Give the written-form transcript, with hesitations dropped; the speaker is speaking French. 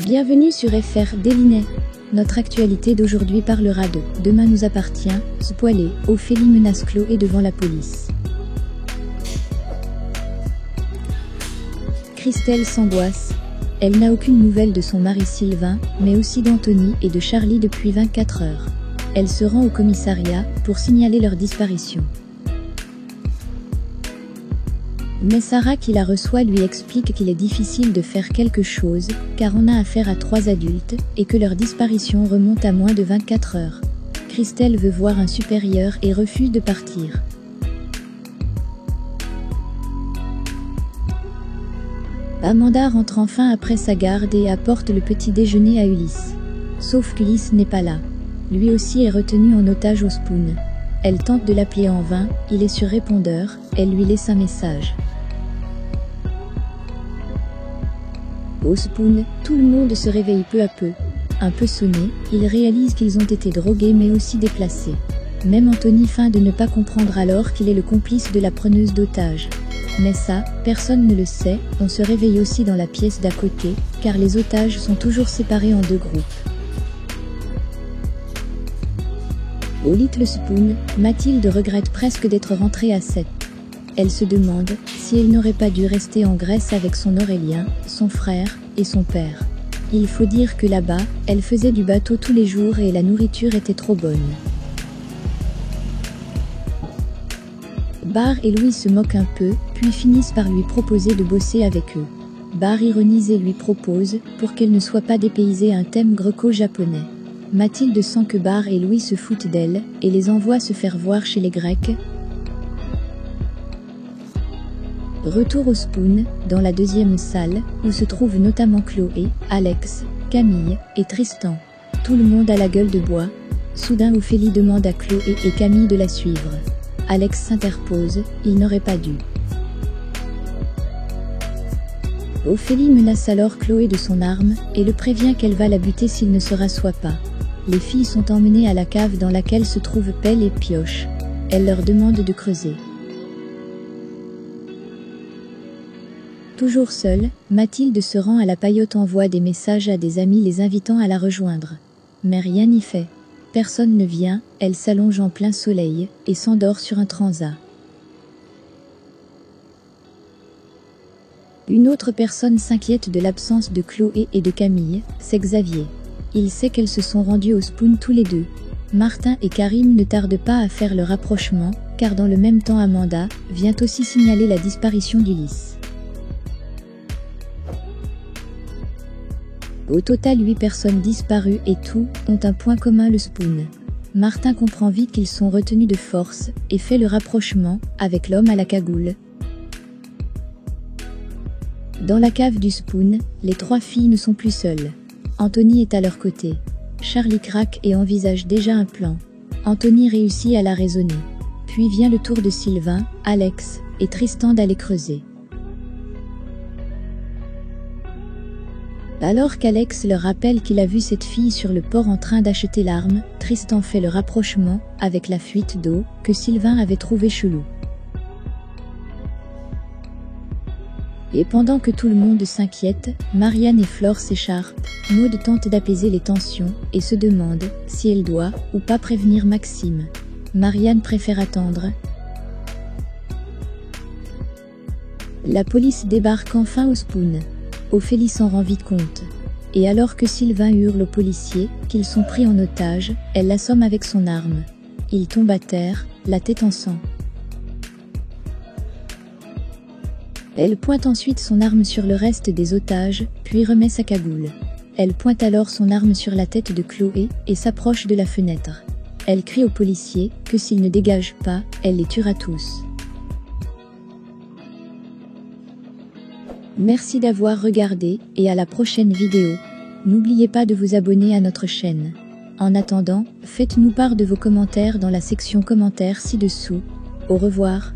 Bienvenue sur FR Délinet. Notre actualité d'aujourd'hui parlera de « Demain nous appartient », spoilé, Ophélie menace Chloé devant la police. Christelle s'angoisse. Elle n'a aucune nouvelle de son mari Sylvain, mais aussi d'Anthony et de Charlie depuis 24 heures. Elle se rend au commissariat pour signaler leur disparition. Mais Sarah qui la reçoit lui explique qu'il est difficile de faire quelque chose, car on a affaire à 3 adultes, et que leur disparition remonte à moins de 24 heures. Christelle veut voir un supérieur et refuse de partir. Amanda rentre enfin après sa garde et apporte le petit déjeuner à Ulysse. Sauf qu'Ulysse n'est pas là. Lui aussi est retenu en otage au Spoon. Elle tente de l'appeler en vain, il est sur répondeur, elle lui laisse un message. Au Spoon, tout le monde se réveille peu à peu. Un peu sonné, ils réalisent qu'ils ont été drogués mais aussi déplacés. Même Anthony feint de ne pas comprendre alors qu'il est le complice de la preneuse d'otages. Mais ça, personne ne le sait, on se réveille aussi dans la pièce d'à côté, car les otages sont toujours séparés en 2 groupes. Au Little Spoon, Mathilde regrette presque d'être rentrée à 7. Elle se demande si elle n'aurait pas dû rester en Grèce avec son Aurélien, son frère et son père. Il faut dire que là-bas, elle faisait du bateau tous les jours et la nourriture était trop bonne. Bar et Louis se moquent un peu, puis finissent par lui proposer de bosser avec eux. Bar ironise et lui propose, pour qu'elle ne soit pas dépaysée, un thème greco-japonais. Mathilde sent que Bar et Louis se foutent d'elle, et les envoie se faire voir chez les Grecs. Retour au Spoon, dans la 2e salle, où se trouvent notamment Chloé, Alex, Camille et Tristan. Tout le monde a la gueule de bois. Soudain Ophélie demande à Chloé et Camille de la suivre. Alex s'interpose, il n'aurait pas dû. Ophélie menace alors Chloé de son arme, et le prévient qu'elle va la buter s'il ne se rassoit pas. Les filles sont emmenées à la cave dans laquelle se trouvent pelle et pioche. Elle leur demande de creuser. Toujours seule, Mathilde se rend à la paillote, envoie des messages à des amis les invitant à la rejoindre. Mais rien n'y fait. Personne ne vient, elle s'allonge en plein soleil, et s'endort sur un transat. Une autre personne s'inquiète de l'absence de Chloé et de Camille, c'est Xavier. Il sait qu'elles se sont rendues au Spoon tous les deux. Martin et Karim ne tardent pas à faire le rapprochement, car dans le même temps Amanda vient aussi signaler la disparition d'Ulysse. Au total 8 personnes disparues et tous ont un point commun, le Spoon. Martin comprend vite qu'ils sont retenus de force et fait le rapprochement avec l'homme à la cagoule. Dans la cave du Spoon, les 3 filles ne sont plus seules. Anthony est à leur côté. Charlie craque et envisage déjà un plan. Anthony réussit à la raisonner. Puis vient le tour de Sylvain, Alex et Tristan d'aller creuser. Alors qu'Alex leur rappelle qu'il a vu cette fille sur le port en train d'acheter l'arme, Tristan fait le rapprochement avec la fuite d'eau que Sylvain avait trouvée chelou. Et pendant que tout le monde s'inquiète, Marianne et Flore s'écharpent. Maud tente d'apaiser les tensions et se demande si elle doit ou pas prévenir Maxime. Marianne préfère attendre. La police débarque enfin au Spoon. Ophélie s'en rend vite compte. Et alors que Sylvain hurle aux policiers qu'ils sont pris en otage, elle l'assomme avec son arme. Il tombe à terre, la tête en sang. Elle pointe ensuite son arme sur le reste des otages, puis remet sa cagoule. Elle pointe alors son arme sur la tête de Chloé et s'approche de la fenêtre. Elle crie aux policiers que s'ils ne dégagent pas, elle les tuera tous. Merci d'avoir regardé et à la prochaine vidéo. N'oubliez pas de vous abonner à notre chaîne. En attendant, faites-nous part de vos commentaires dans la section commentaires ci-dessous. Au revoir.